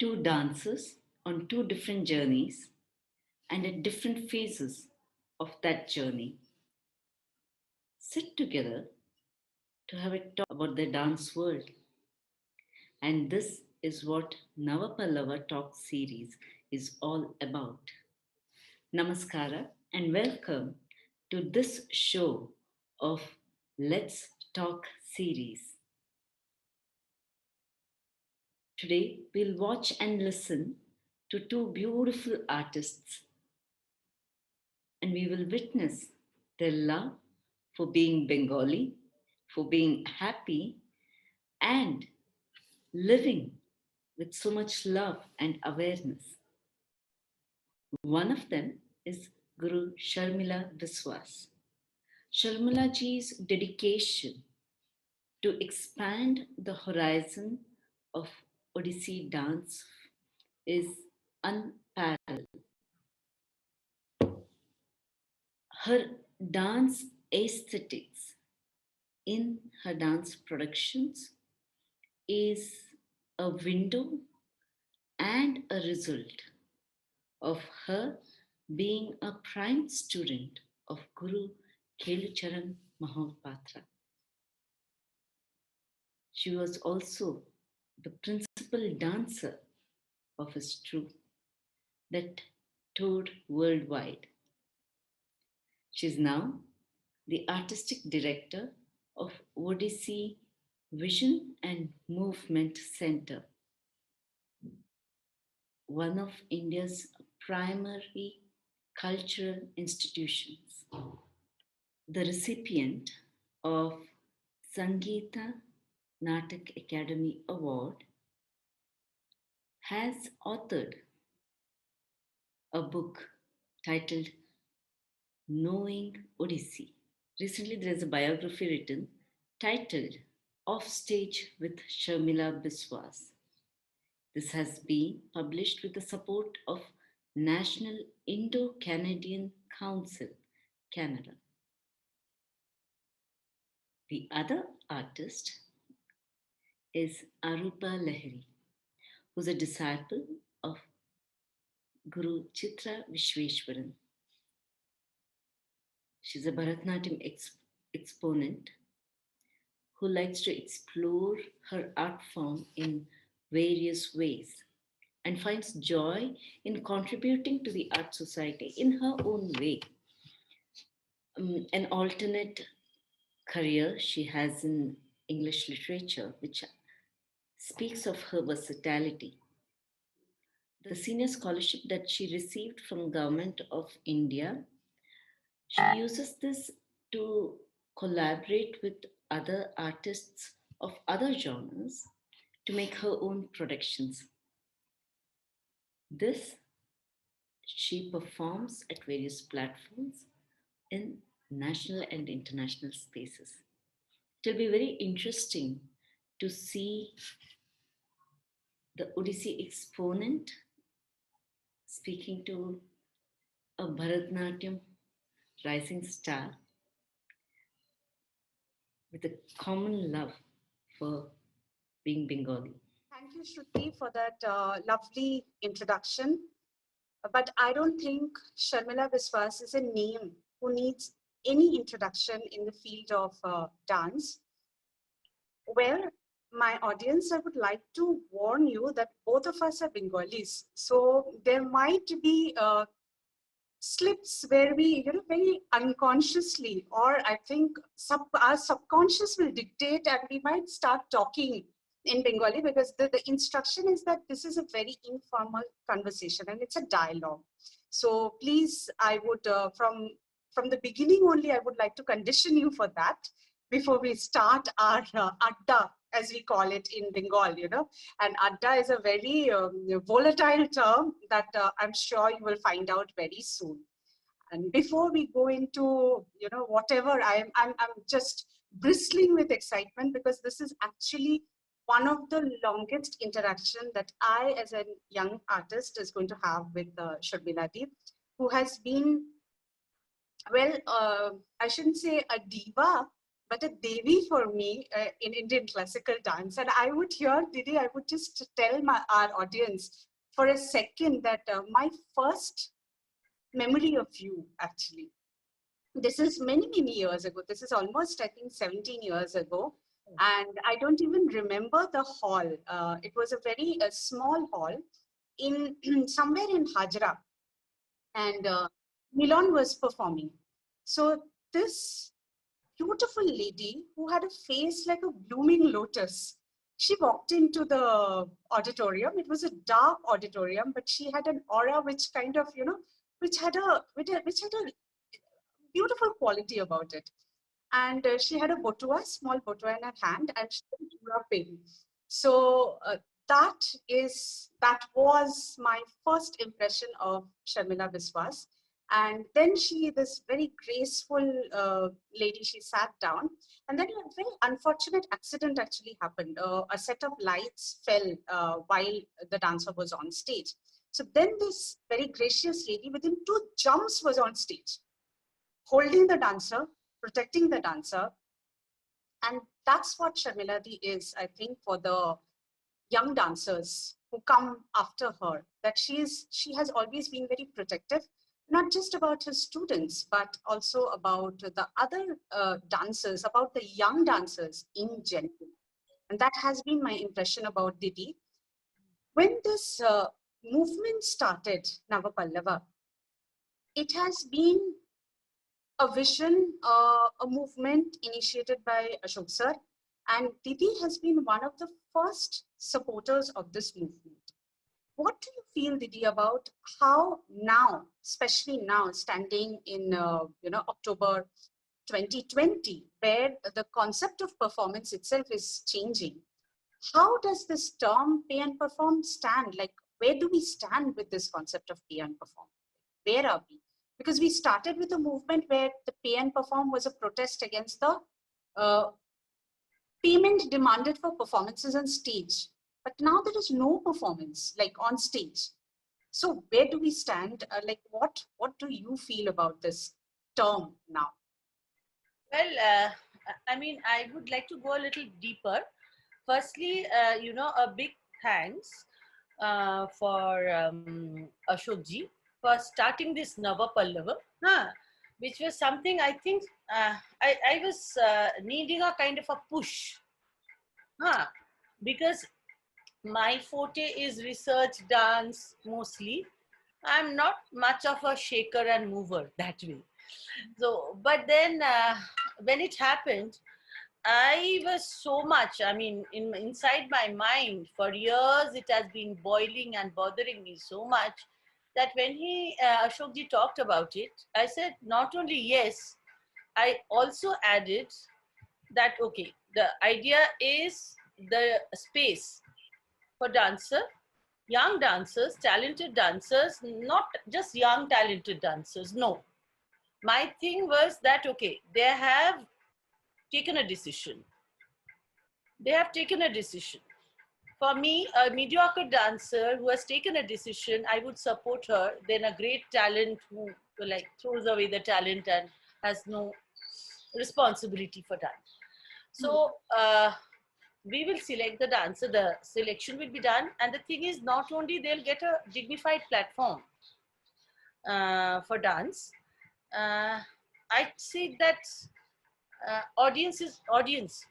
Two dancers on two different journeys and at different phases of that journey sit together to have a talk about the dance world. And this is what Navapallava Talk series is all about. Namaskara and welcome to this show of Let's Talk series. Today we'll watch and listen to two beautiful artists and we will witness their love for being Bengali, for being happy, and living with so much love and awareness. One of them is Guru Sharmila Biswas. Sharmila ji's dedication to expand the horizon of Odissi dance is unparalleled. Her dance aesthetics in her dance productions is a window and a result of her being a prime student of Guru Kelucharan Mahapatra. She was also the principal dancer of his troupe that toured worldwide. She is now the artistic director of Odissi Vision and Movement Center, one of India's primary cultural institutions, the recipient of Sangeeta Natak Academy Award, has authored a book titled Knowing Odissi. Recently, there is a biography written titled Off Stage with Sharmila Biswas. This has been published with the support of National Indo-Canadian Council, Canada. The other artist is Arupa Lahiri, who's a disciple of Guru Chitra Vishweshwaran. She's a Bharatanatyam exponent who likes to explore her art form in various ways and finds joy in contributing to the art society in her own way. An alternate career she has in English literature, which speaks of her versatility. The senior scholarship that she received from Government of India, she uses this to collaborate with other artists of other genres to make her own productions. This she performs at various platforms in national and international spaces. It will be very interesting to see the Odissi exponent speaking to a Bharatanatyam rising star with a common love for being Bengali. Thank you, Shruti, for that lovely introduction. But I don't think Sharmila Biswas is a name who needs any introduction in the field of dance. Well, my audience, I would like to warn you that both of us are Bengalis. So there might be slips where we, very unconsciously, or I think our subconscious will dictate and we might start talking in Bengali because the instruction is that this is a very informal conversation and it's a dialogue. So please, I would, from the beginning only, I would like to condition you for that before we start our adda, as we call it in Bengal, and adda is a very volatile term that I'm sure you will find out very soon. And before we go into, whatever, I'm just bristling with excitement because this is actually one of the longest interaction that I, as a young artist, is going to have with Sharmila Ji, who has been, well, I shouldn't say a diva, but a Devi for me in Indian classical dance. And I would hear Didi, I would just tell our audience for a second that my first memory of you, actually, this is many, many years ago. This is almost, I think, 17 years ago. And I don't even remember the hall. It was a very small hall in somewhere in Hajra. And Milan was performing. So this beautiful lady who had a face like a blooming lotus, she walked into the auditorium. It was a dark auditorium, but she had an aura which kind of, which had a beautiful quality about it. And she had a botua, small botua in her hand, and she had a jura pin. So that was my first impression of Sharmila Biswas. And then this very graceful lady, she sat down, and then a very unfortunate accident actually happened. A set of lights fell while the dancer was on stage. So then this very gracious lady within 2 jumps was on stage, holding the dancer, protecting the dancer. And that's what Sharmiladi is, I think, for the young dancers who come after her, that she has always been very protective, not just about her students, but also about the other dancers, about the young dancers in general. And that has been my impression about Didi. When this movement started, Navapallava, it has been a vision, a movement initiated by Ashok sir, and Didi has been one of the first supporters of this movement. What do you feel, Didi, about how now, especially now, standing in October 2020, where the concept of performance itself is changing? How does this term pay and perform stand? Like, where do we stand with this concept of pay and perform? Where are we? Because we started with a movement where the pay and perform was a protest against the payment demanded for performances on stage. But now there is no performance like on stage. So where do we stand? What do you feel about this term now? Well, I mean, I would like to go a little deeper. Firstly, a big thanks for Ashokji for starting this Nava Pallava, which was something I think I was needing a kind of a push, because my forte is research dance mostly. I'm not much of a shaker and mover that way. So, but then when it happened, I was so much, I mean, inside my mind for years, it has been boiling and bothering me so much that when Ashokji talked about it, I said, not only yes, I also added that, okay, the idea is the space for young dancers, talented dancers, not just young talented dancers, no. My thing was that, okay, they have taken a decision. They have taken a decision. For me, a mediocre dancer who has taken a decision, I would support her than a great talent who like throws away the talent and has no responsibility for that. So we will select the dancer, the selection will be done. And the thing is, not only they'll get a dignified platform for dance, I'd say that audience is audience.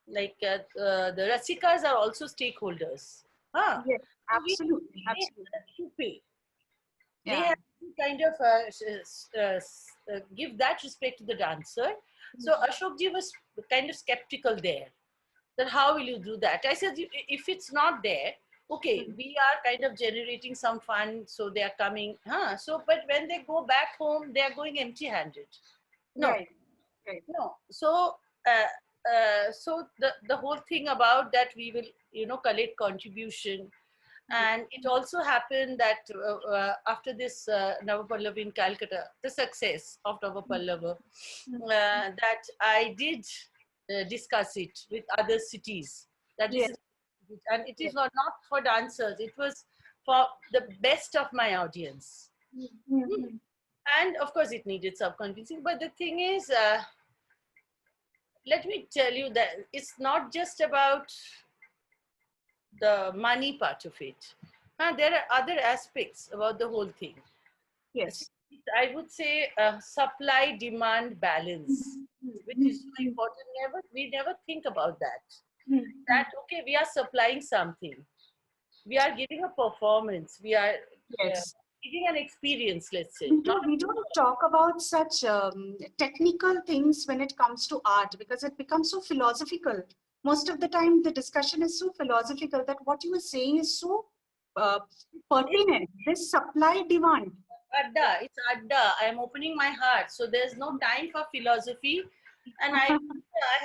Like the Rasikas are also stakeholders. Yes, absolutely. They Absolutely. have to pay. Yeah. They have to kind of give that respect to the dancer. So Ashokji was kind of skeptical there. That how will you do that? I said, if it's not there, okay, we are kind of generating some fund, so they are coming. So, but when they go back home, they are going empty-handed. No, Right. Right. no. So, so the whole thing about that we will collect contribution, and it also happened that after this Navapallava in Calcutta, the success of Navapallava, that I did discuss it with other cities. That Yes. this is, and it is not for dancers. It was for the best of my audience. And of course, it needed some convincing. But the thing is, let me tell you that it's not just about the money part of it. There are other aspects about the whole thing. Yes. I would say supply demand balance, which is so important. We never think about that. That okay, we are supplying something, we are giving a performance, we are Yes. giving an experience. Let's say We don't talk about such technical things when it comes to art because it becomes so philosophical. Most of the time, the discussion is so philosophical that what you are saying is so uh, pertinent. This supply demand. Adda, it's Adda. I am opening my heart. So there's no time for philosophy. And I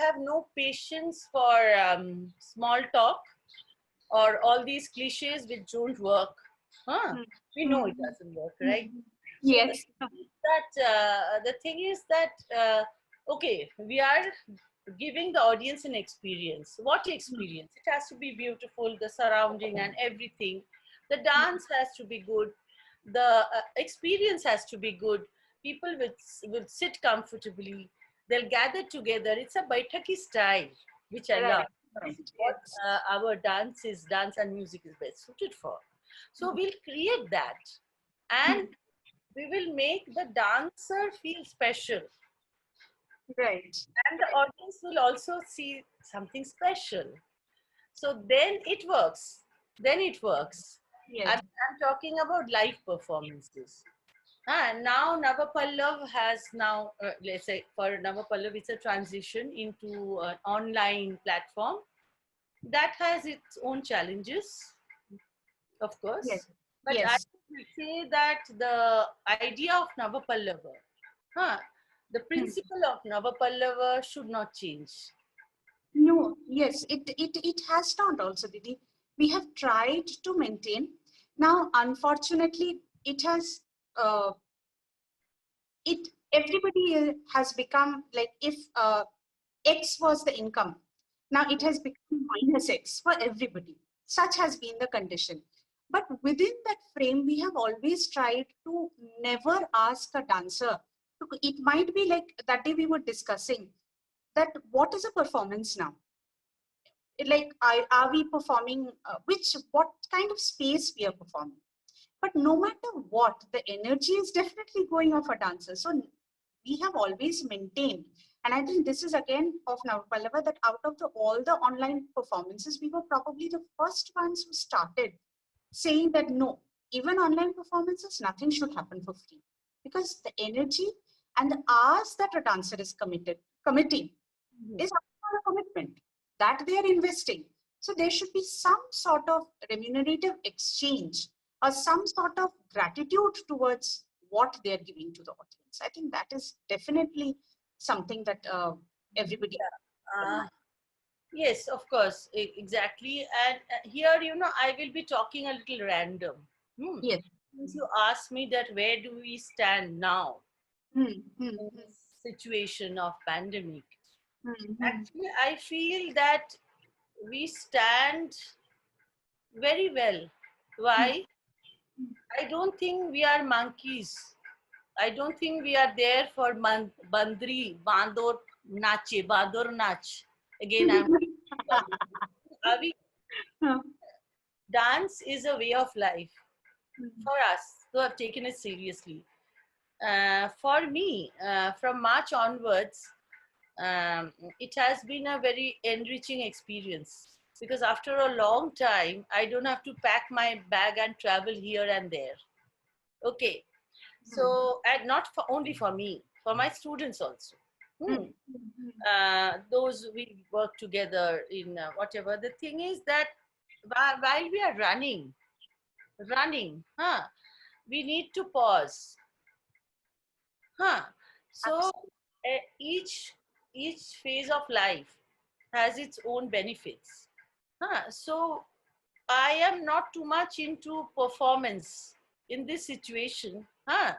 have no patience for small talk or all these cliches which don't work. Huh? We know it doesn't work, right? So Yes. the thing is that, okay, we are giving the audience an experience. What experience? It has to be beautiful, the surrounding and everything. The dance has to be good. The experience has to be good. People will sit comfortably. They'll gather together. It's a Baithaki style, which I love. This is what our dance and music is best suited for. So we'll create that, and we will make the dancer feel special, Right. and the audience will also see something special. So then it works. Then it works. Yes. I'm talking about live performances. Now Navapallav has now, let's say for Navapallav, it's a transition into an online platform that has its own challenges, of Yes. course. But I Yes. would say that the idea of Navapallava, the principle of Navapallava should not change. No, yes, it has not also, Didi. We have tried to maintain. Now, unfortunately, it has it everybody has become like if X was the income, now it has become minus X for everybody. Such has been the condition. But within that frame, we have always tried to never ask a dancer. It might be like that day we were discussing that what is a performance now? Like, are we performing, what kind of space we are performing? But no matter what, the energy is definitely going off a dancer. So we have always maintained, and I think this is again of Navapallava, that out of all the online performances, we were probably the first ones who started saying that no, even online performances, nothing should happen for free. Because the energy and the hours that a dancer is committing is a commitment that they are investing. So there should be some sort of remunerative exchange or some sort of gratitude towards what they are giving to the audience. I think that is definitely something that everybody. Yes, of course, exactly. And here, I will be talking a little random. Yes. Since you asked me that where do we stand now in this situation of pandemic, actually, I feel that we stand very well. Why? I don't think we are monkeys. I don't think we are there for bandri, bandor nache, bandor nach. Again, we, dance is a way of life for us who have taken it seriously. For me, from March onwards, it has been a very enriching experience because after a long time, I don't have to pack my bag and travel here and there. Okay. So, and not for, only for me, for my students also. Those we work together in whatever. The thing is that while we are running, we need to pause. So each phase of life has its own benefits. So I am not too much into performance in this situation. I'm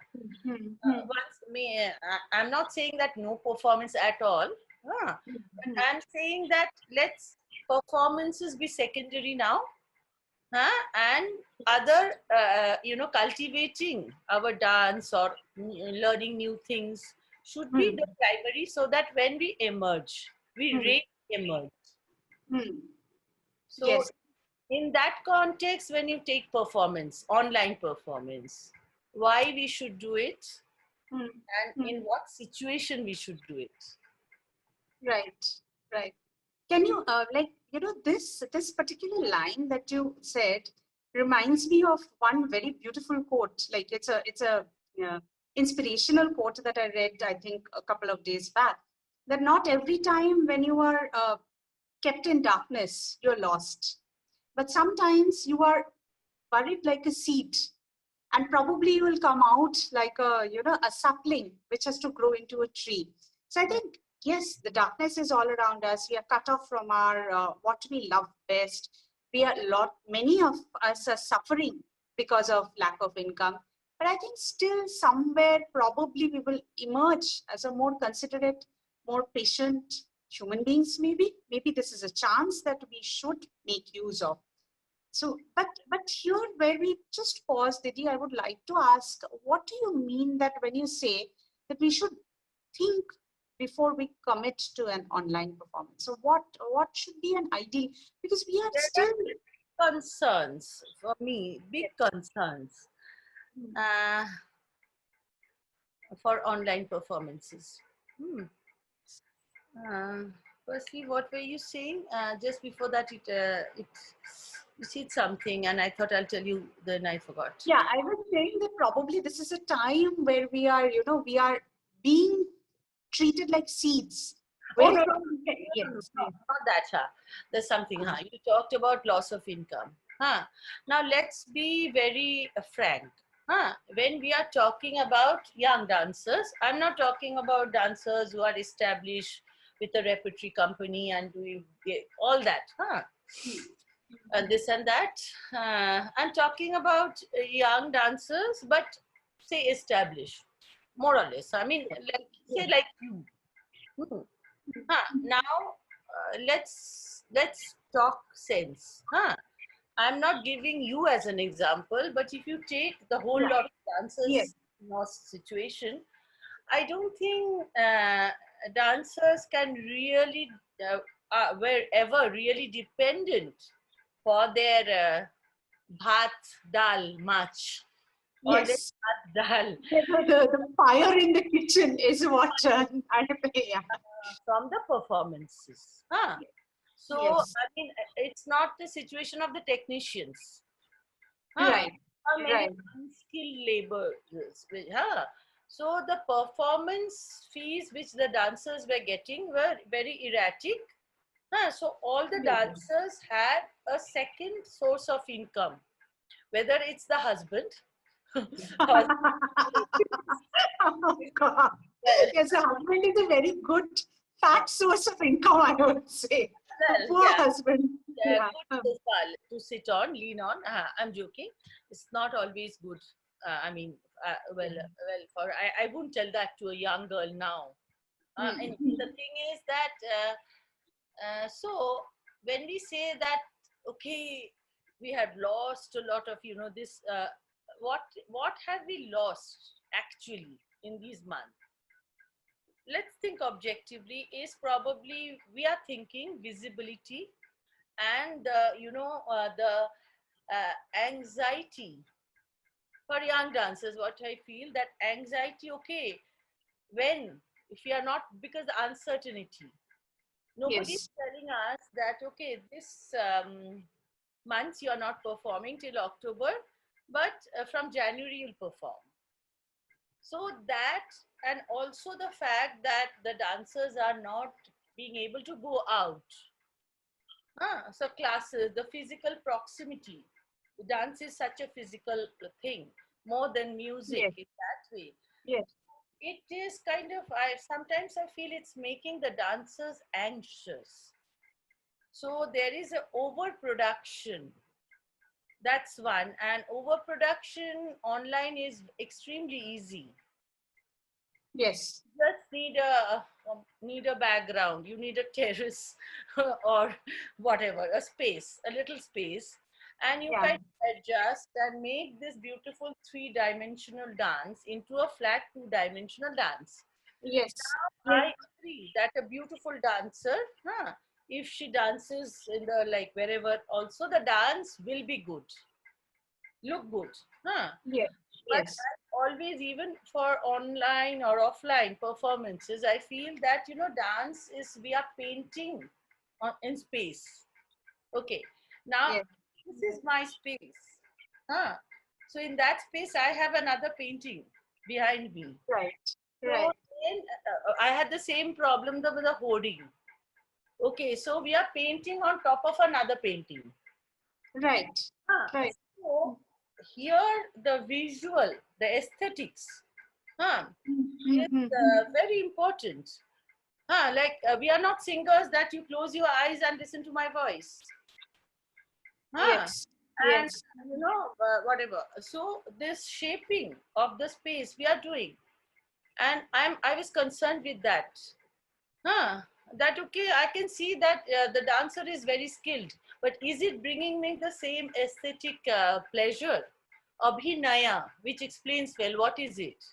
not saying that no performance at all. But I'm saying that let's performances be secondary now. And other, cultivating our dance or learning new things should be the primary, so that when we emerge, we Hmm. really emerge. Hmm. So Yes. in that context, when you take performance, online performance, why we should do it Hmm. and Hmm. in what situation we should do it. Right. Right. Can you like this particular line that you said reminds me of one very beautiful quote. Like it's a uh, inspirational quote that I read, I think, a couple of days back. That not every time when you are kept in darkness, you're lost. But sometimes you are buried like a seed, and probably you will come out like a sapling which has to grow into a tree. So I think, yes, the darkness is all around us. We are cut off from our what we love best. We are many of us are suffering because of lack of income. But I think still somewhere probably we will emerge as a more considerate, more patient human beings. Maybe this is a chance that we should make use of. So, but here where we just pause, Didi, I would like to ask, what do you mean that when you say that we should think before we commit to an online performance? So, what should be an ideal? Because we are There still. are concerns for me, big concerns uh, for online performances. Hmm. Uh, Firstly, what were you saying? Just before that, it you said something, and I thought I'll tell you. Then I forgot. Yeah, I was saying that probably this is a time where we are being treated like seeds. Oh Where no, from? no, no, Yes. not that. Huh? There's something. Huh? You talked about loss of income. Huh? Now let's be very frank. Huh? When we are talking about young dancers, I'm not talking about dancers who are established with a repertory company and doing all that. Huh? And this and that. I'm talking about young dancers, but say established, more or less. I mean, like say like you. Hmm. Now let's talk sense. I'm not giving you as an example, but if you take the whole Yeah. lot of Yes. dancers situation, I don't think dancers can really were ever really dependent for their bhat dal match or their Yes. bhat dal The fire in the kitchen is what yeah. from the performances. So, Yes. I mean, it's not the situation of the technicians. Right. How many Right. unskilled laborers? So, the performance fees which the dancers were getting were very erratic. So, all the Yes. dancers had a second source of income, whether it's the husband or Oh, God. well, Yes, a husband is a very good fat source of income, I would say. A poor yeah. husband. Yeah. Good sofa to sit on, lean on. I'm joking. It's not always good. I mean, for I wouldn't tell that to a young girl now. And the thing is that so when we say that okay, we have lost a lot of this. What have we lost actually in these months? Let's think objectively. Is probably we are thinking visibility and the anxiety for young dancers. What I feel that anxiety, okay, when if you are not, because the uncertainty, nobody is Yes. telling us that okay, this month you are not performing till October, but from January you'll perform. So that, and also the fact that the dancers are not being able to go out. So classes, the physical proximity. Dance is such a physical thing, more than music Yes. in that way. Yes. It is kind of, I sometimes I feel it's making the dancers anxious. So there is a overproduction. That's one. And overproduction online is extremely easy. Yes. Just need a background. You need a terrace or whatever, a space, a little space, and you Yeah. can adjust and make this beautiful three-dimensional dance into a flat two-dimensional dance Yes. I agree that a beautiful dancer, if she dances in the like wherever, also the dance will be good, look good. Yes. But Yes. always, even for online or offline performances, I feel that dance is we are painting in space. Okay, now Yes. this is my space. Huh? So in that space, I have another painting behind me. Right. So Right. then I had the same problem with the hoarding. Okay, so we are painting on top of another painting. Right. Right. So here the visual, the aesthetics, is very important. Like we are not singers that you close your eyes and listen to my voice. Yes. And Yes. whatever. So this shaping of the space we are doing, and I was concerned with that. Huh? That okay, I can see that the dancer is very skilled, but is it bringing me the same aesthetic pleasure? Abhinaya, which explains well what is it?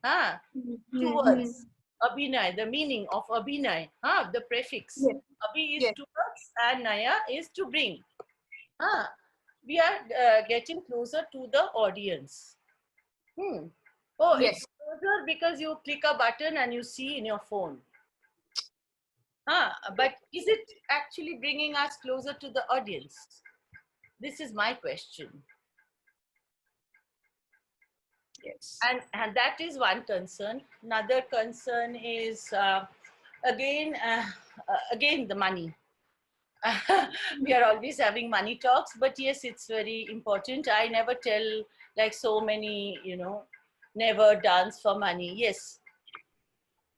Huh? Two words. Abhinay, the meaning of abhinay, the prefix. Yes. Abhi is Yes. towards and naya is to bring. We are getting closer to the audience. Oh, Yes. it's closer because you click a button and you see in your phone. But is it actually bringing us closer to the audience? This is my question. Yes. And that is one concern. Another concern is again the money. We are always having money talks, but yes, it's very important. I never tell like so many, never dance for money. Yes,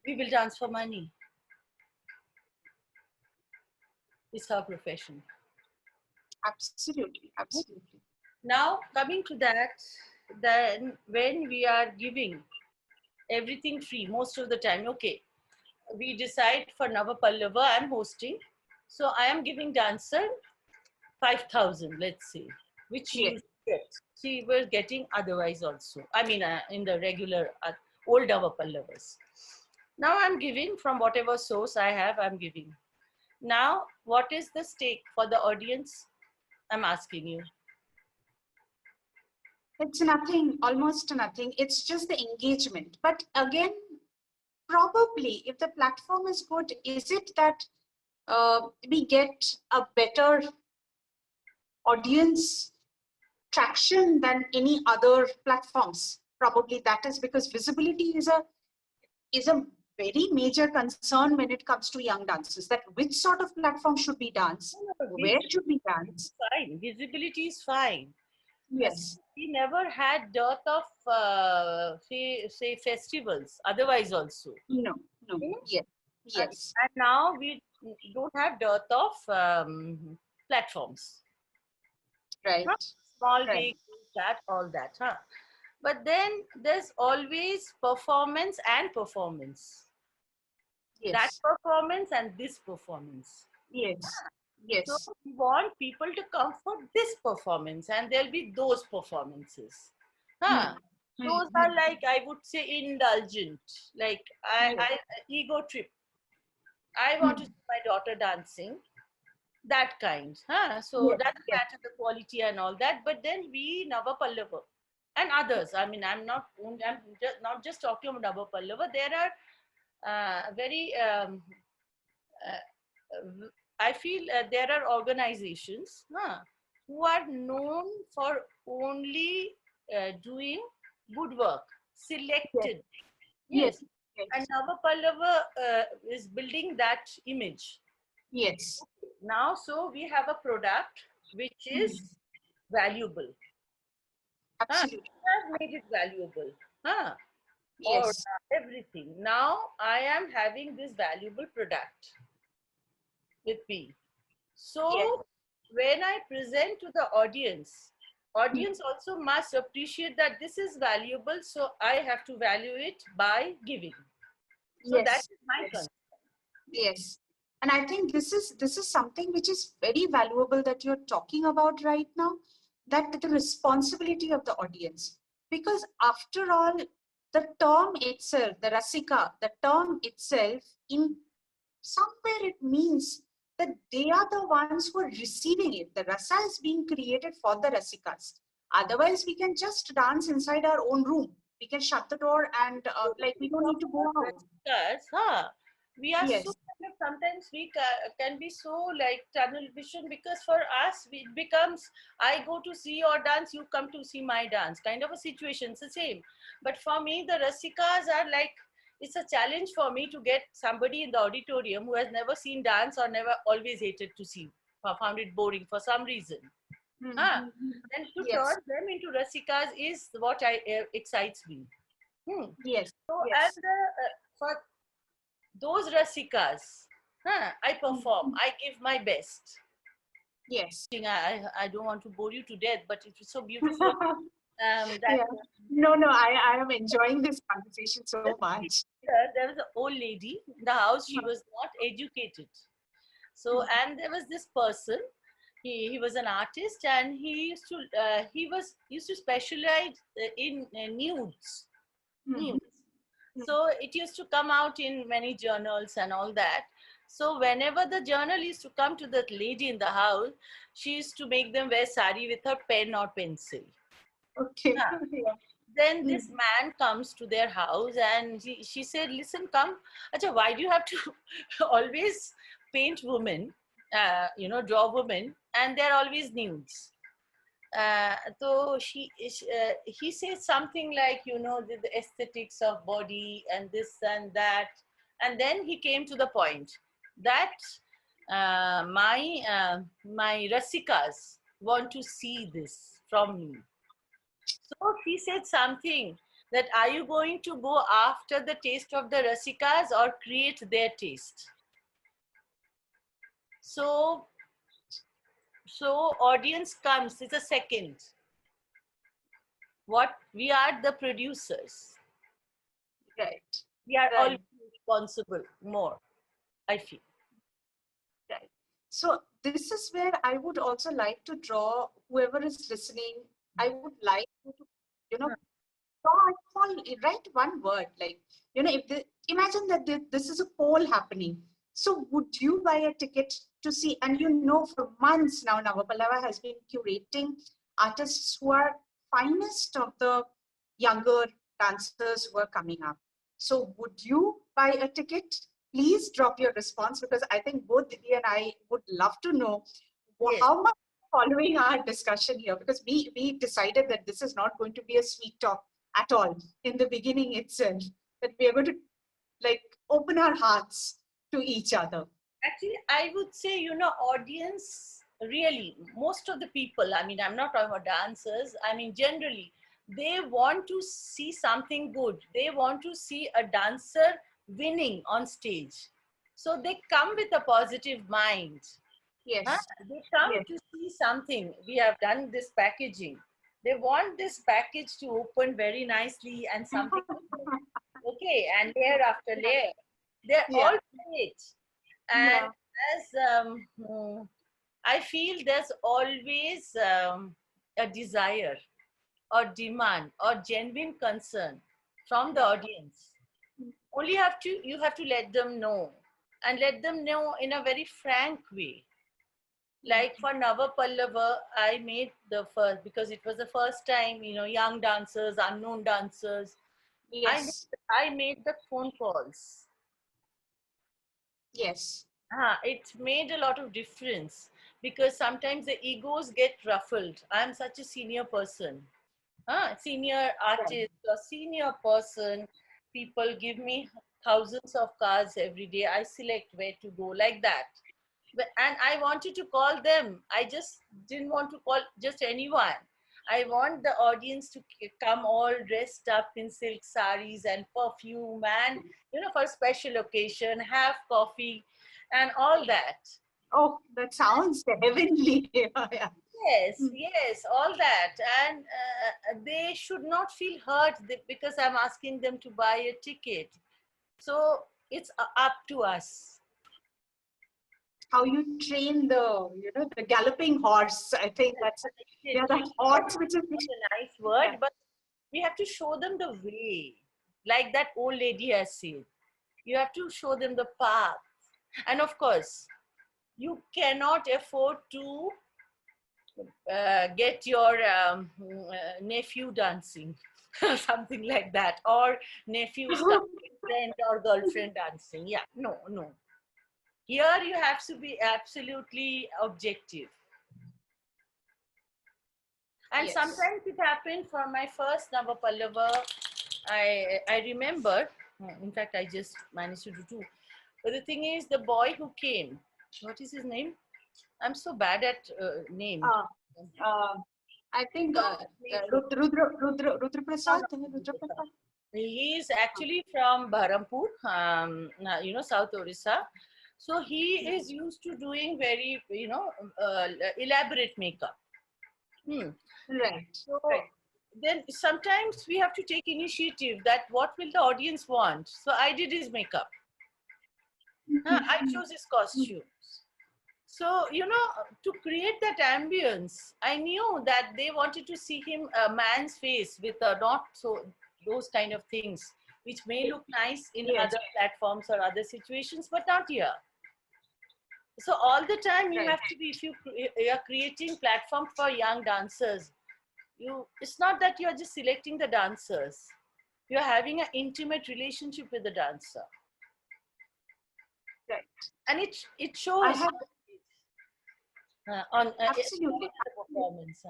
we will dance for money. It's our profession. Absolutely. Absolutely. Now, coming to that, then when we are giving everything free, most of the time, okay, we decide for Navapallava, I'm hosting. So I am giving dancer 5,000, let's say, which she Yes. get. She was getting otherwise also. I mean, in the regular old Navapallavas. Now I'm giving from whatever source I have, I'm giving. Now, what is the stake for the audience? I'm asking you. It's nothing, almost nothing. It's just the engagement. But again, probably if the platform is good, is it that we get a better audience traction than any other platforms? Probably that is because visibility is a very major concern when it comes to young dancers, that which sort of platform should we dance, where should we dance? Fine, visibility is fine. Yes. We never had dearth of say festivals otherwise also. No. Yes. And, Yes. and now we don't have dearth of platforms. Right. Small, Right. big, chat, all that. But then there's always performance and performance. That Yes. performance and this performance. Yes. So Yes. we want people to come for this performance, and there'll be those performances. Those are like, I would say, indulgent. Like I ego trip. I want to see my daughter dancing. That kind. So Yes. doesn't Yes. matter the quality and all that. But then we Navapallava and others. I mean, I'm not just talking about Navapallava. There are very I feel there are organizations who are known for only doing good work, selected. Yes. Yes. And Navapallava is building that image. Yes. Now, so we have a product which is valuable. Absolutely. We have made it valuable. Or Yes. everything. Now I am having this valuable product with me. So Yes. when I present to the audience also must appreciate that this is valuable, so I have to value it by giving. So Yes. that is my Yes. concern. Yes. And I think this is something which is very valuable that you're talking about right now, that the responsibility of the audience. Because after all, the term itself, the Rasika, the term itself, in somewhere it means that they are the ones who are receiving it. The rasa is being created for the Rasikas. Otherwise, we can just dance inside our own room. We can shut the door and like we don't need to go out. Because, huh? We are Yes. so kind of, sometimes we can be so like tunnel vision, because for us it becomes, I go to see your dance, you come to see my dance, kind of a situation. It's the same. But for me, the Rasikas are like, it's a challenge for me to get somebody in the auditorium who has never seen dance or never always hated to see, or found it boring for some reason. Huh? And to Yes. turn them into Rasikas is what excites me. Yes. So, Yes. and for those Rasikas, I perform, I give my best. Yes. I don't want to bore you to death, but it was so beautiful. That Yeah. No, I am enjoying this conversation so much. there was an old lady in the house. She was not educated. So, and there was this person. He was an artist, and he used to specialize in nudes. Nudes. So it used to come out in many journals and all that. So whenever the journal used to come to that lady in the house, she used to make them wear sari with her pen or pencil. Okay. Yeah. Yeah. Then this man comes to their house and she said, listen, come. Acha, why do you have to always paint women, draw women, and they're always nudes? So he says something like, the aesthetics of body and this and that. And then he came to the point that my Rasikas want to see this from me. So he said something that, are you going to go after the taste of the Rasikas or create their taste? So audience comes, it's a second. What we are the producers. Right. We are Right. all responsible more, I feel. Right. So this is where I would also like to draw whoever is listening. I would like you to, write one word, like, if imagine that this is a poll happening. So would you buy a ticket to see? And for months now, Navapallava has been curating artists who are finest of the younger dancers who are coming up. So would you buy a ticket? Please drop your response, because I think both Didi and I would love to know how much following our discussion here, because we decided that this is not going to be a sweet talk at all in the beginning itself, that we are going to like open our hearts to each other. Actually, I would say, audience, really, most of the people, I mean, I'm not talking about dancers, I mean, generally, they want to see something good. They want to see a dancer winning on stage. So they come with a positive mind. Yes. They come to see something. We have done this packaging. They want this package to open very nicely and something. Okay, and layer after layer. They're all great. And as I feel there's always a desire or demand or genuine concern from the audience. Only you have to let them know, and let them know in a very frank way. Like for Navapallava, I made the first, because it was the first time, young dancers, unknown dancers. Yes. I made the phone calls. Yes. It made a lot of difference, because sometimes the egos get ruffled. I'm such a senior person, senior artist or senior person. People give me thousands of cards every day. I select where to go, like that. And I wanted to call them. I just didn't want to call just anyone. I want the audience to come all dressed up in silk saris and perfume, and for a special occasion, have coffee and all that. Oh, that sounds heavenly. Yes, all that. And they should not feel hurt because I'm asking them to buy a ticket. So it's up to us. How you train the galloping horse. I think that's that horse, which is a nice word, but we have to show them the way. like that old lady has said. You have to show them the path. And of course, you cannot afford to get your nephew dancing, something like that, or nephew's friend or girlfriend dancing. Yeah, no, no. Here you have to be absolutely objective. And Yes. sometimes it happened for my first Navapallava. I remember, in fact, I just managed to do two. But the thing is, the boy who came, what is his name? I'm so bad at names. I think Rudra Prasad. He is actually from Baharampur, South Orissa. So he is used to doing very, elaborate makeup. Right. So Right. then sometimes we have to take initiative that what will the audience want. So I did his makeup. I chose his costumes. So, to create that ambience, I knew that they wanted to see him a man's face with not so those kind of things, which may look nice in Yes. other platforms or other situations, but not here. So all the time you Right. have to be, if you are creating platform for young dancers, it's not that you're just selecting the dancers. You're having an intimate relationship with the dancer. Right. And it shows I have on absolutely. the performance.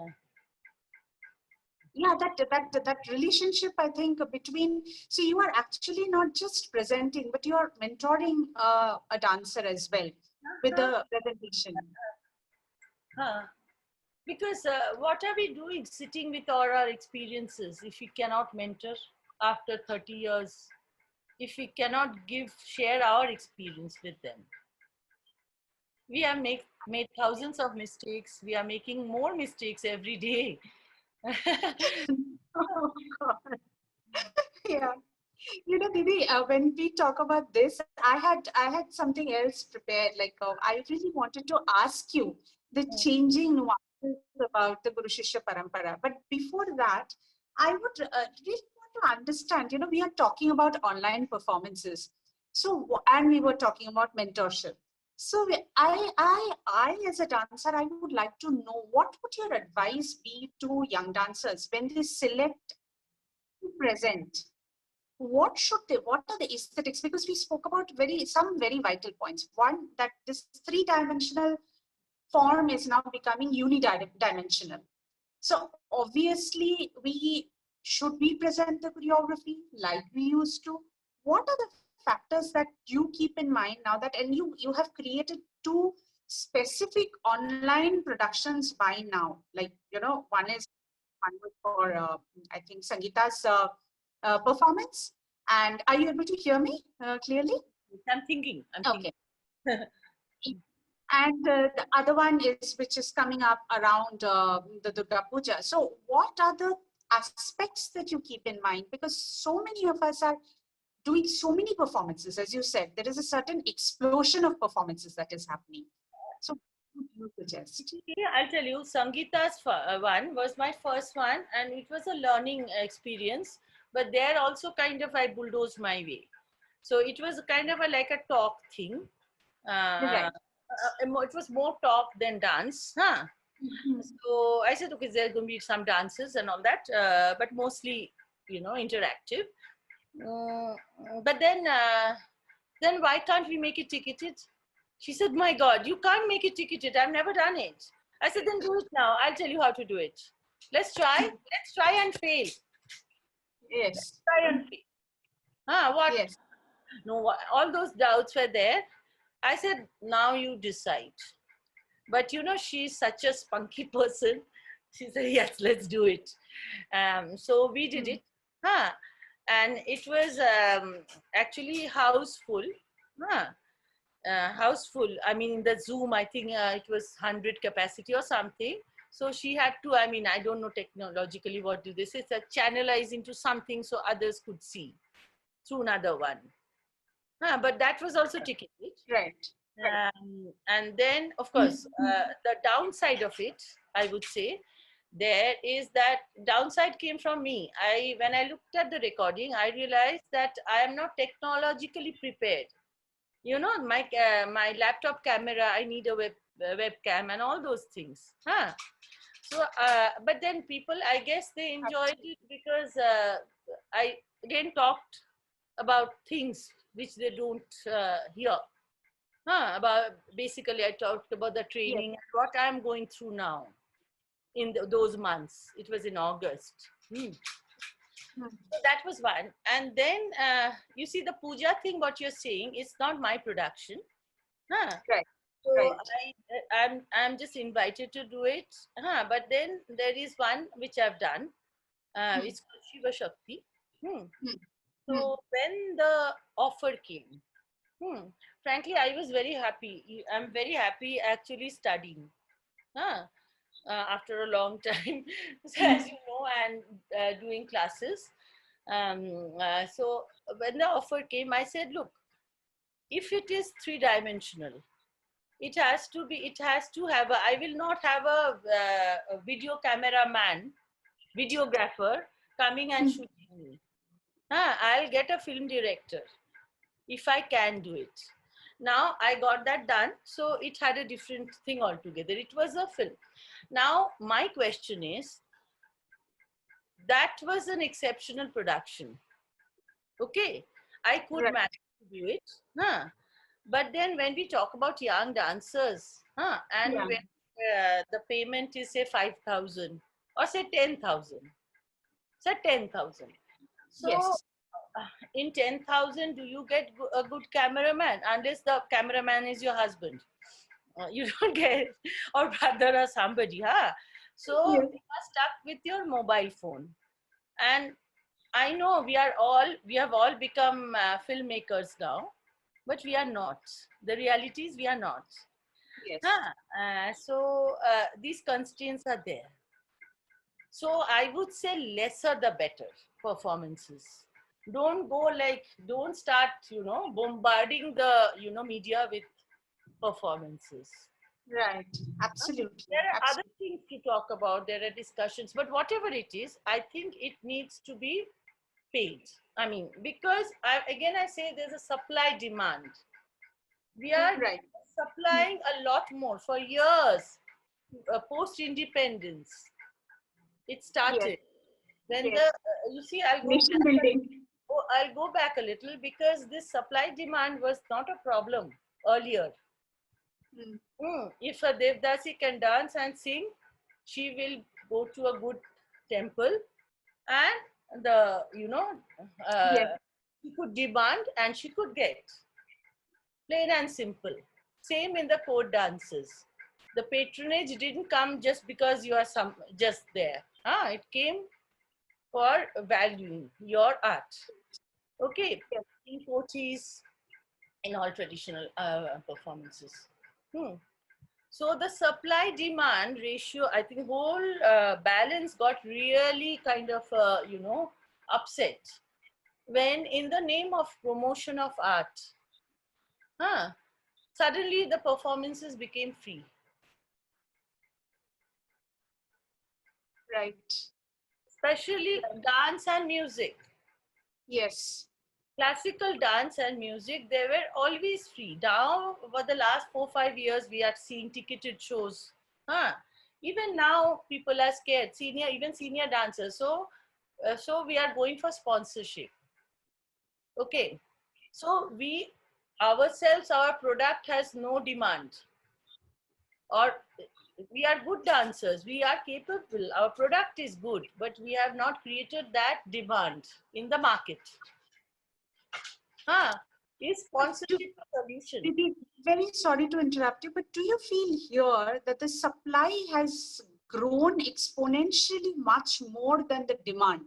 Yeah, that relationship, I think, between, so you are actually not just presenting, but you are mentoring a dancer as well with the presentation. Because what are we doing sitting with all our experiences if we cannot mentor after 30 years, if we cannot share our experience with them? We have made thousands of mistakes. We are making more mistakes every day. Oh, God. Yeah. Didi, when we talk about this, I had something else prepared. Like, I really wanted to ask you the changing nuances about the Guru Shishya Parampara. But before that, I would really want to understand. We are talking about online performances, and we were talking about mentorship. So, I as a dancer, I would like to know, what would your advice be to young dancers when they select to present? What are the aesthetics? Because we spoke about some very vital points. One, that this three-dimensional form is now becoming unidimensional. So obviously should we present the choreography like we used to? What are the factors that you keep in mind now that, and you have created two specific online productions by now, like, one was for I think Sangeeta's performance. And are you able to hear me clearly? I'm thinking. Okay. And the other one which is coming up around the Durga Puja. So what are the aspects that you keep in mind? Because so many of us are doing so many performances. As you said, there is a certain explosion of performances that is happening. So what would you suggest? Yeah, I'll tell you, Sangeeta's one was my first one, and it was a learning experience. But there also kind of I bulldozed my way. So it was kind of like a talk thing. Right. It was more talk than dance. Huh? So I said, okay, there's going to be some dances and all that, but mostly, interactive. But then why can't we make it ticketed? She said, my God, you can't make it ticketed. I've never done it. I said, then do it now. I'll tell you how to do it. Let's try. Let's try and fail. Yes. Let's try and fail. What? Yes. No, all those doubts were there. I said, now you decide. But she's such a spunky person. She said, yes, let's do it. So we did it. And it was actually house full. House full. I mean, in the Zoom, I think it was 100 capacity or something. So she had to, I don't know technologically what do this. It's a channelize into something so others could see through another one. But that was also ticketed. Right. And then, of course, the downside of it, I would say, there is that downside came from me. When I looked at the recording, I realized that I am not technologically prepared. You know, my laptop camera, I need a webcam and all those things. Huh? So, but then people, I guess they enjoyed it because I again talked about things which they don't hear. About basically, I talked about the Yes. training and what I'm going through now in those months. It was in August. So that was one. And then you see the puja thing, what you're saying, it's not my production. Huh? Right. So Right. I'm just invited to do it. But then there is one which I've done. It's called Shiva Shakti. So when the offer came, frankly, I was very happy. I'm very happy actually studying. After a long time, so as you know, and doing classes. So when the offer came, I said, look, if it is three-dimensional, it has to have I will not have a video cameraman, videographer coming and shooting me. I'll get a film director if I can do it. Now I got that done, so it had a different thing altogether. It was a film. Now my question is, that was an exceptional production. Okay, I could Right. manage to do it. But then when we talk about young dancers, and Yeah. when the payment is say 5,000 or say 10,000, say 10,000. So Yes. in 10,000, do you get a good cameraman? Unless the cameraman is your husband, you don't get, or brother or somebody, So Yes. you are stuck with your mobile phone. And I know we have all become filmmakers now, but we are not. The reality is we are not. Yes. So these constraints are there. So I would say lesser the better performances. Don't start, bombarding the, media with performances. Right. Absolutely. There are other Absolutely. things to talk about, there are discussions, but whatever it is, I think it needs to be paid. I mean, because I say there's a supply demand. We are Right. supplying a lot more for years. Post independence, it started. Yes. When Yes. you see, I'll go Nation back. building. I'll go back a little because this supply demand was not a problem earlier. If a Devdasi can dance and sing, she will go to a good temple, and Yes. she could demand and she could get. Plain and simple. Same in the court dances. The patronage didn't come just because you are just there. It came for valuing your art. Okay, Yes. in 40s, in all traditional performances. So the supply demand ratio, I think whole balance got really kind of, upset when in the name of promotion of art, suddenly the performances became free. Right. Especially dance and music. Yes. Classical dance and music, they were always free. Now, over the last 4-5 years, we are seeing ticketed shows. Even now, people are scared. Even senior dancers. So we are going for sponsorship. Okay. So we ourselves, our product has no demand. Or we are good dancers. We are capable. Our product is good, but we have not created that demand in the market. Is sponsorship a solution? Didi, very sorry to interrupt you, but do you feel here that the supply has grown exponentially much more than the demand?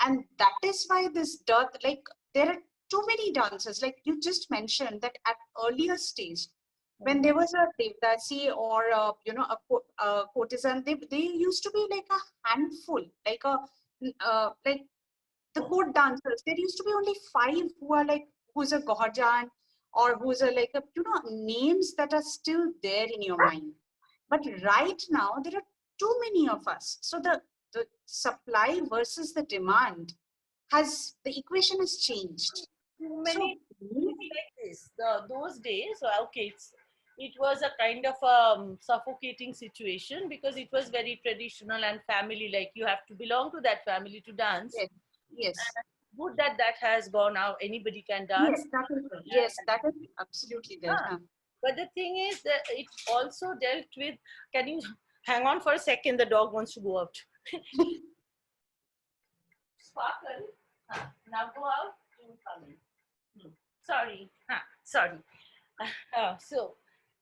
And that is why this dearth, like there are too many dancers, like you just mentioned that at earlier stage, when there was a Devdasi or a courtesan, they used to be like a handful, like like the court dancers. There used to be only 5 who are like who's a Goharjan or who's a names that are still there in your mind. But right now there are too many of us. So the supply versus the demand the equation has changed. Too So many. It's like this. Those days, okay, it was a kind of suffocating situation because it was very traditional and family. Like you have to belong to that family to dance. yes, yes, Good that that has gone out. Anybody can dance. yes, that is absolutely there. Ah, but the thing is that it also dealt with. Can you hang on for a second? The dog wants to go out. Sparkle. Now go out. You come in. Sorry. Sorry. So,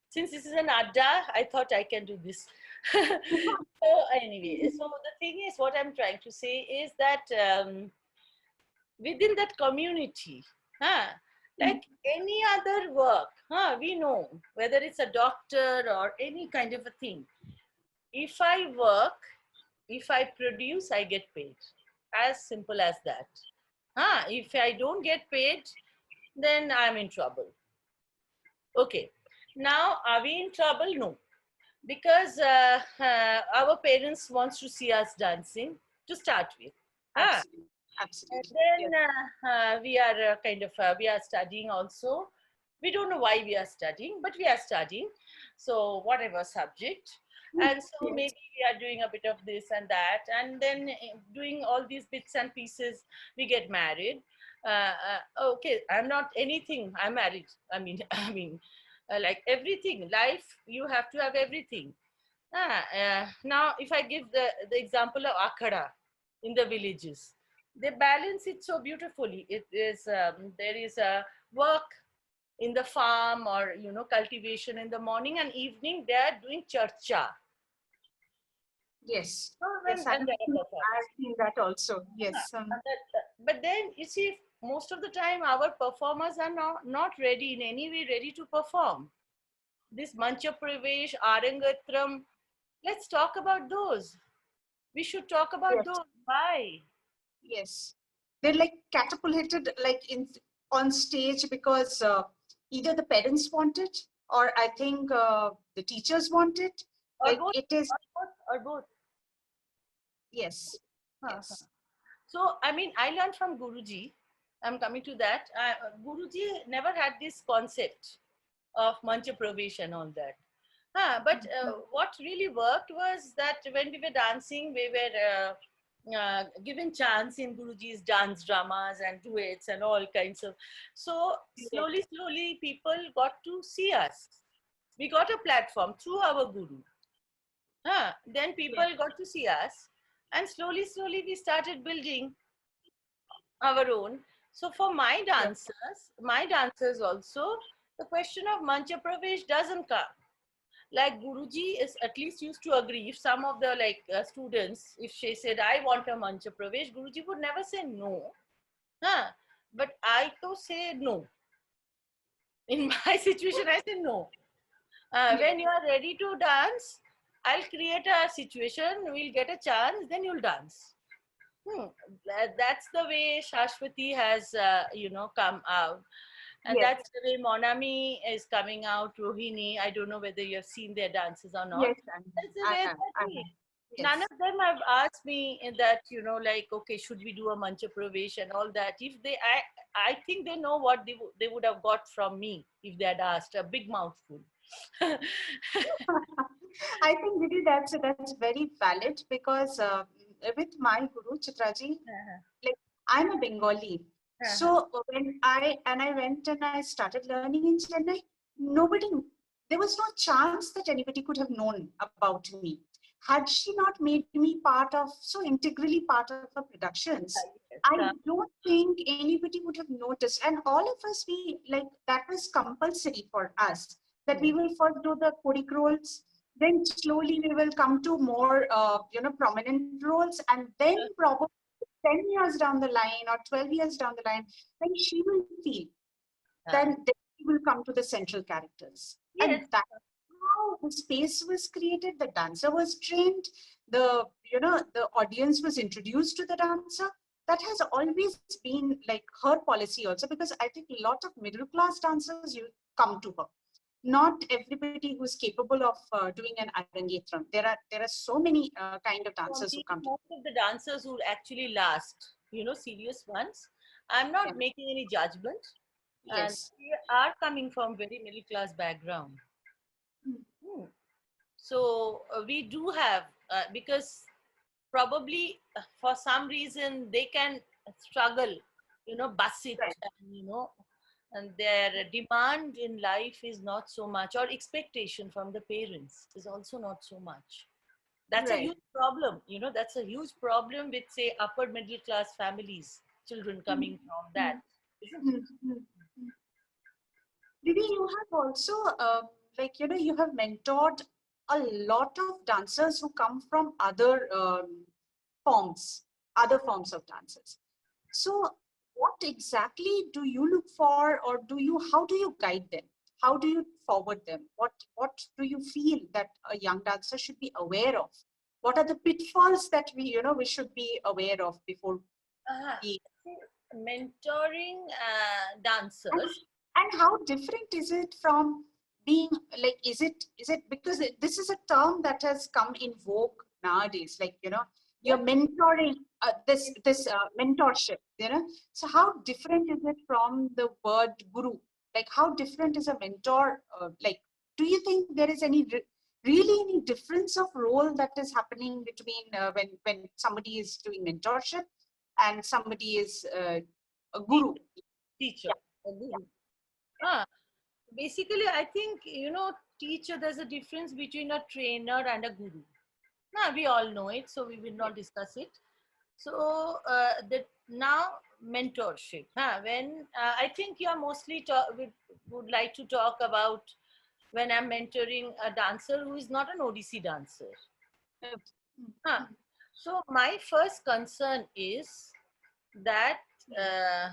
since this is an adda, I thought I can do this. So anyway, so the thing is, what I'm trying to say is that within that community, like any other work, we know whether it's a doctor or any kind of a thing. If I work, if I produce, I get paid. As simple as that. If I don't get paid, then I'm in trouble. Okay. Now, are we in trouble? No. Because our parents wants to see us dancing to start with. Absolutely. And Absolutely. then we are we are studying also. We don't know why we are studying, but we are studying. So whatever subject. And so Yes. maybe we are doing a bit of this and that. And then doing all these bits and pieces, we get married. Okay, I'm not anything. I'm married. I mean, like everything. Life, you have to have everything. Now, if I give the example of Akhada in the villages, they balance it so beautifully. It is there is a work in the farm or cultivation in the morning and evening. They are doing charcha. Yes. And Yes, I've seen that also. Yes. But then you see, most of the time our performers are not ready in any way ready to perform. This Mancha Pravesh, Arangatram, let's talk about those. We should talk about Yes. those. Why? Yes. They're like catapulted like on stage because either the parents want it or I think the teachers want it. Or Like both, it is, or both. yes. Yes. So, I mean, I learned from Guruji. I'm coming to that. Guruji never had this concept of Mancha Pravesh and all that. But what really worked was that when we were dancing, we were given chance in Guruji's dance dramas and duets and all kinds of. So slowly, people got to see us. We got a platform through our Guru. Then people got to see us, and slowly, we started building our own. So for my dancers also, the question of Mancha Pravesh doesn't come. Like Guruji is at least used to agree. If some of the students, if she said, I want a Mancha Pravesh, Guruji would never say no. But I to say no. In my situation, I say no. When you are ready to dance, I'll create a situation, we'll get a chance, then you'll dance. That's the way Shashwati has, come out. And that's the way Monami is coming out, Rohini. I don't know whether you have seen their dances or not. Yes, That's the way I have. None of them have asked me that, okay, should we do a Mancha Pravesh and all that. If they, I think they know what they would have got from me if they had asked, a big mouthful. I think Didi, that's very valid because with my guru Chitraji, like I'm a Bengali. So when I went and I started learning in Chennai, there was no chance that anybody could have known about me. Had she not made me so integrally part of her productions, I don't think anybody would have noticed. And all of us, that was compulsory for us, that we will first do the Kodik roles, then slowly we will come to more, prominent roles, and then probably 10 years down the line or 12 years down the line, then she will feel, then we will come to the central characters. Yes. And that's how the space was created, the dancer was trained, the audience was introduced to the dancer. That has always been like her policy also, because I think a lot of middle class dancers come to her. not everybody who's capable of doing an arangetram. There are so many kind of For dancers who me, come to. most of the dancers who actually last, serious ones, I'm Yeah. not making any judgment, and Yes. they are coming from very middle class background. Mm. Hmm. So we do have, because probably for some reason they can struggle, bus it, Right. and, and their demand in life is not so much, or expectation from the parents is also not so much. That's a Right. huge problem. That's a huge problem with, say, upper middle class families, children Mm. coming from that, Mm. isn't it? Mm. Mm. Mm. Didi, you have also, you have mentored a lot of dancers who come from forms, other forms of dances. So, what exactly do you look for, or how do you guide them? How do you forward them? What do you feel that a young dancer should be aware of? What are the pitfalls that we should be aware of before Uh-huh. we? Mentoring And, dancers. and how different is it from being like? Is it because this is a term that has come in vogue nowadays? Like you're Yep. mentoring this mentorship. So how different is it from the word guru? Like how different is a mentor? Like, do you think there is really any difference of role that is happening between when somebody is doing mentorship and somebody is a guru? Teacher, Yeah. a guru. Ah, basically, I think, teacher, there's a difference between a trainer and a guru. Now, we all know it, so we will not discuss it. So, now mentorship. When I think you're mostly would like to talk about when I'm mentoring a dancer who is not an ODC dancer. Huh. So, my first concern is that uh,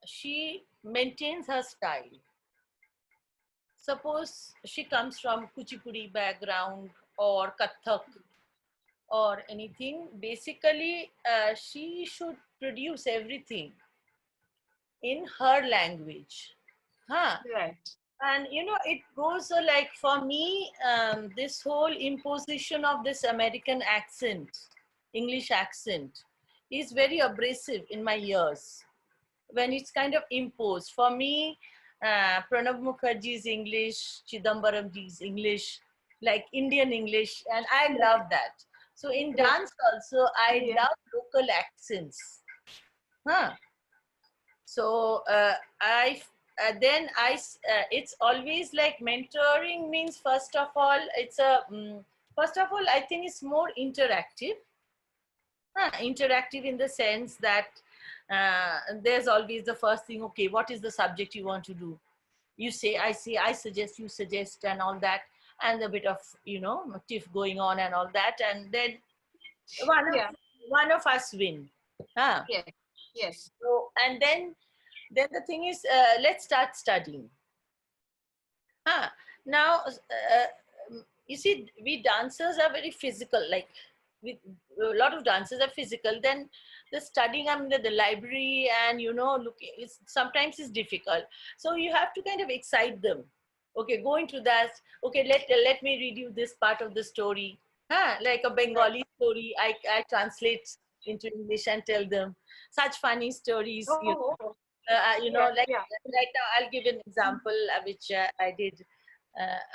she maintains her style. Suppose she comes from Kuchipudi background or Kathak or anything, basically she should produce everything in her language. Huh? Right. And it goes like, for me, this whole imposition of this American accent, English accent, is very abrasive in my ears when it's kind of imposed. For me, Pranab Mukherjee's English, Chidambaramji's English, like Indian English, and I love that. So in Right. dance also, I Yeah. love local accents. Huh? So it's always like mentoring means, first of all, first of all, I think it's more interactive. Interactive in the sense that there's always the first thing, okay, what is the subject you want to do? You say, I say, I suggest, you suggest, and all that, and a bit of, tiff going on and all that, and then one of, Yeah. one of us win. Huh? Yes. Yes. So, and then the thing is, let's start studying. Now, you see, we dancers are very physical. Like, a lot of dancers are physical. Then the studying, I mean, the library, and looking, sometimes is difficult. So you have to kind of excite them. Okay, go into that. Okay, let me read you this part of the story. Like a Bengali story, I translate into English and tell them such funny stories. Oh, oh. Yeah. Like Yeah. right now, I'll give an example which I did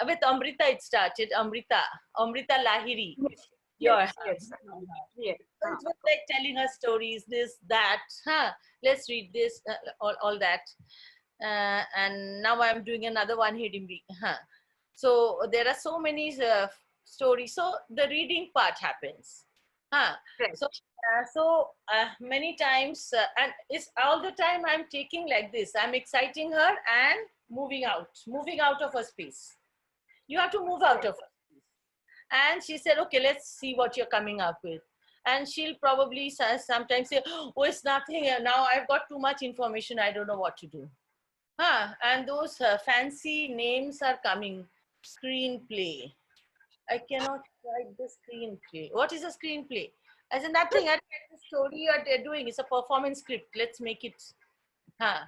with Amrita. It started Amrita Lahiri. Your Yes. Yes. Yes. So it was like telling her stories, this, that. Let's read this, all that. And now I'm doing another one, Hidimbi. So there are so many stories. So the reading part happens. Right. So many times, and it's all the time I'm taking like this. I'm exciting her and moving out of her space. You have to move out of her. And she said, okay, let's see what you're coming up with. And she'll probably sometimes say, oh, it's nothing. Now I've got too much information. I don't know what to do. And those fancy names are coming. Screenplay. I cannot write the screenplay. What is a screenplay? I said, nothing. I the story you're doing. It's a performance script. Let's make it. Huh.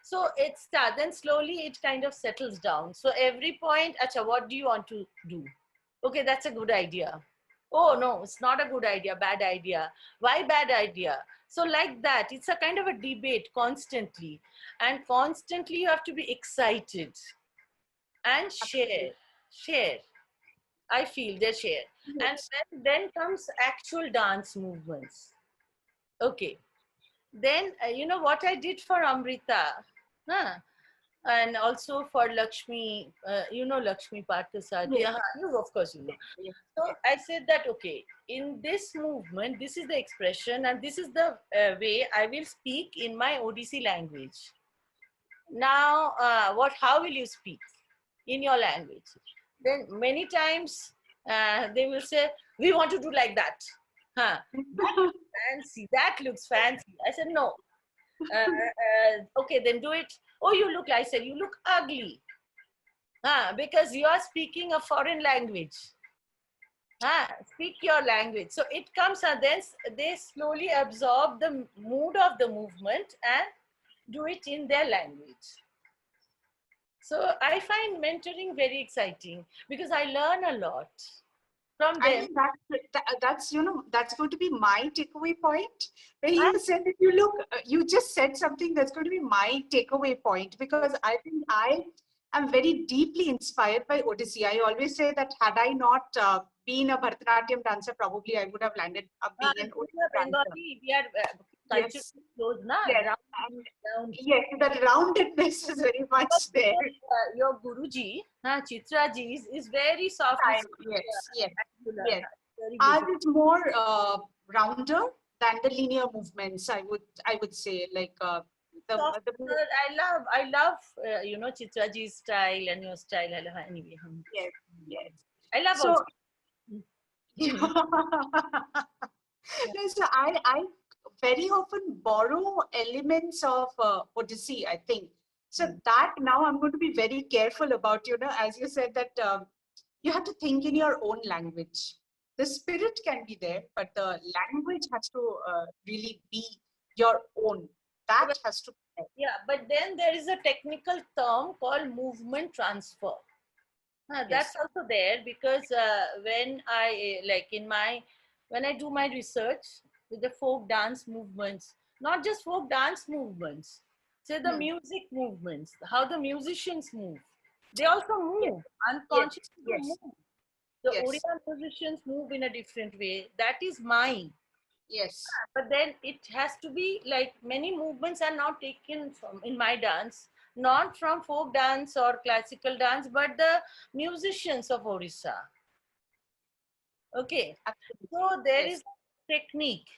So it starts, then slowly it kind of settles down. So every point, acha, what do you want to do? Okay, that's a good idea. Oh no, it's not a good idea, bad idea. Why bad idea? So like that, it's a kind of a debate constantly. And constantly you have to be excited and share. I feel they share. And Yes. then comes actual dance movements. Okay. Then, you know what I did for Amrita? Huh? And also for Lakshmi, you know Lakshmi Parthasarathi. Yes. You, of course, you know. Yes. So I said that, okay, in this movement, this is the expression and this is the way I will speak in my Odissi language. Now, how will you speak in your language? Then many times they will say, we want to do like that. Huh? Fancy, that looks fancy. I said, no. Okay, then do it. Oh, you look, I said, you look ugly. Because you are speaking a foreign language. Speak your language. So it comes and then they slowly absorb the mood of the movement and do it in their language. So I find mentoring very exciting because I learn a lot from I them. mean, that's, you know, that's going to be my takeaway point. When you said that you look, you just said something that's going to be my takeaway point, because I think I am very deeply inspired by Odissi. I always say that had I not been a Bharatanatyam dancer, probably I would have landed up being an Odissi dancer. Bengali, we are culture Yes. close, na? Yes. Round, And round. yes, the roundedness is very much there. Your Guruji, Chitra ji, is very soft. Yes, yes, Actual, yes. very Ours beautiful. is more rounder than the linear movements. I would say, like Soft, the I love, you know, Chitra ji's style and your style. Anyway, yes, yes. I love So, also. no, so I very often borrow elements of Odyssey, I think. So that now I'm going to be very careful about, you know, as you said that you have to think in your own language. The spirit can be there, but the language has to really be your own. That has to be there. Yeah, but then there is a technical term called movement transfer. That's Yes. also there because when I like in my when I do my research with the folk dance movements, not just folk dance movements, say the Hmm. music movements, how the musicians move, they also Yes. move unconsciously. Yes. Move. The Yes. Oriya musicians move in a different way. That is mine. Yes. But then it has to be like many movements are not taken from in my dance, not from folk dance or classical dance, but the musicians of Orissa. Okay, Absolutely. so there Yes. is a technique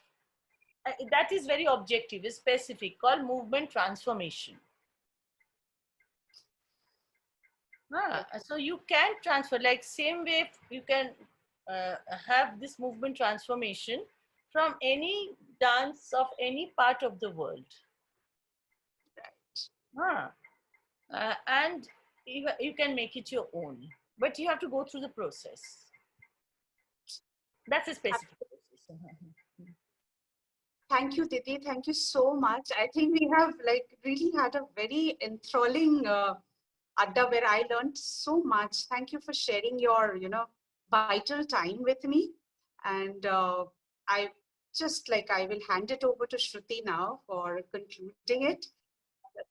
that is very objective, is specific, called movement transformation. So you can transfer, like same way you can have this movement transformation from any dance of any part of the world. Right. And you can make it your own, but you have to go through the process. That's a specific process. Thank you, Didi. Thank you so much. I think we have like really had a very enthralling adda where I learned so much. Thank you for sharing your, you know, vital time with me. And I just like I will hand it over to Shruti now for concluding it.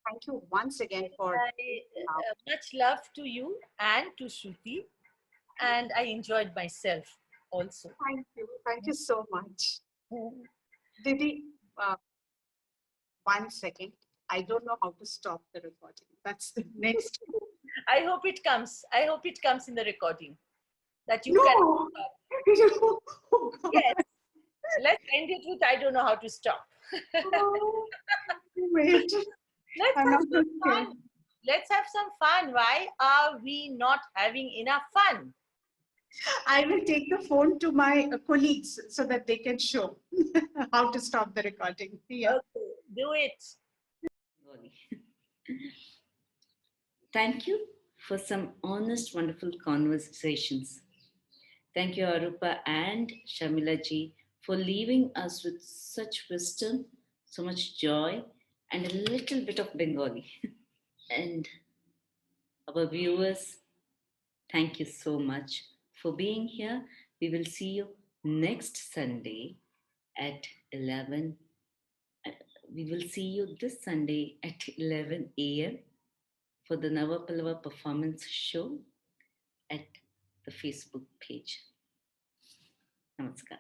Thank you once again for Much love to you and to Shruti, and I enjoyed myself also. Thank you. Thank you so much. Didi, uh, 1 second. I don't know how to stop the recording. That's the next. I hope it comes. I hope it comes in the recording that you No. can. Oh, God. Yes. Let's end it with I don't know how to stop. Oh, wait. Let's I'm have not some okay. fun. Let's have some fun. Why are we not having enough fun? I will take the phone to my colleagues so that they can show how to stop the recording. Yeah. Okay, do it. Thank you for some honest, wonderful conversations. Thank you, Arupa and Shamila ji, for leaving us with such wisdom, so much joy, and a little bit of Bengali. And our viewers, thank you so much for being here. We will see you next Sunday at 11. We will see you this Sunday at 11 a.m. for the Navapalava performance show at the Facebook page. Namaskar.